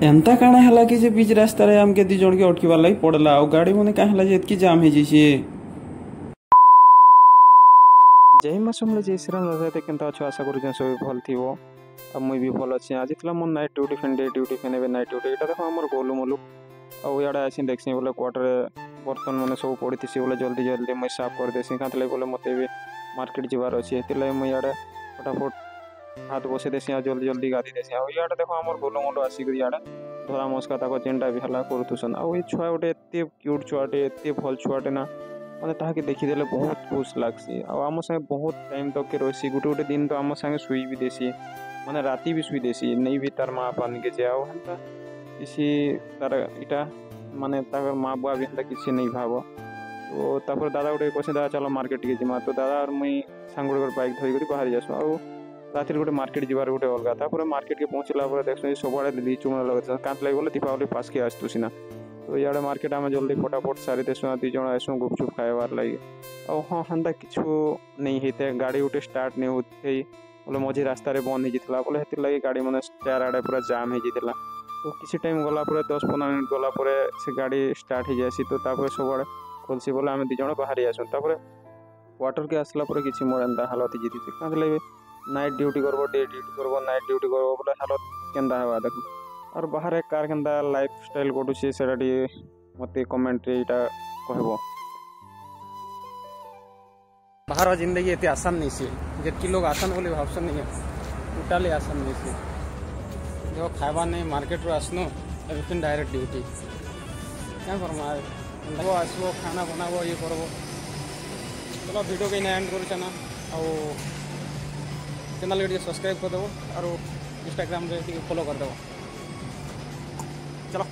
एंता काଣା हला कि जे बीच रास्ता रे हमके दी जण के अटकीबार लागि पड़ला आ गाड़ी मने काहे हला जे एतकी जाम हे जैसे। जय मां समले जय श्री राम दादा केनता अच्छो आशा करू जे सब भल थिवो आ मुई भी भल अछि। आज थला मन नाइट ड्यूटी फेन डे ड्यूटी फेन एबे नाइट ड्यूटी एटा देखो हमर गोलू मोलू आ याडा आसी देखसी बोले क्वार्टर बर्तन माने सब पड़ीथिसी बोले जल्दी जल्दी मैं साफ कर देसी कातले बोले मते भी मार्केट जिबार अछि एतिले मैं याडा फटाफट हाथ बसे देसी आ जल्दी जल्दी गाधी देसी आ याडा देखो हमर गोलू मोलू आसी कर याडा धरा मस्का ताको जेंटा भी हला करतुसन आ ए छुआ गोटे एते क्यूट छुआटे एते भल छुआटे ना मतलब ताके देखीदेले बहुत खुश लागसी आ आम संगे बहुत टाइम तक के रही गोटे गोटे दिन तो आम संगे शुई भी देसी माने राति भी शुई देसी नहीं भी तार माँ पानी के जाओ हेन्ता किसी तार इटा माने ताकर माँ बुआ भी हेन्ता किसी नहीं भाव तो तापर दादा गोटे कसे दादा चलो मार्केट के जिमा तो दादा और मुई सांग गोटे बाइक धरिक बाहरी जासु आ राति गोटे मार्केट जीवार गोटे अलग तापर मार्केट के पहुँचला देखते सबुआड़े लिचु मन लगे कांत लगे बोले दीपावली पास के आसतु सीना तो इे मार्केट आम जल्दी फटाफट सारी देसु दी जन आसू गुपचुप खाइबार लगे आ हाँ हेन्ता किछु नहीं होते गाड़ी गोटे स्टार्ट नहीं होते बोले मझी रास्तार बंद हो जाता बोले हेतिर लगे गाड़ी मैंने चार आड़े पूरा जाम हो जाता तो किसी टाइम गलापर 10-15 मिनट गलापर से गाड़ी स्टार्ट हो जासी तो सबुआड़े खोलसी बोले आम दिज बाहरी आसू क्वार्टर के आसला किसी मोर एंता हालत हो जाती क्या लगे नाइट ड्यूटी करबो डे ड्यूटी करबो नाइट ड्यूटी करबो बोले हालत केंदा हेबा देखो और बाहर कार केंदा लाइफ स्टाइल कटुचे सेटा मते कमेंट रे इटा कहबो। बाहर जिंदगी एते आसान नहीं से जेतकी लोग आसान बोले भावसन नहीं टोटाली आसान नहीं से देखो खाइबा नहीं मार्केट रो आसनो फिर डायरेक्ट ड्यूटी क्या करमा देखो आसबो खाना बनाबो ये करबो चलो वीडियो के एंड करू चना आ चैनल के सब्सक्राइब कर देव और इंस्टाग्राम रे फॉलो कर देव चलो।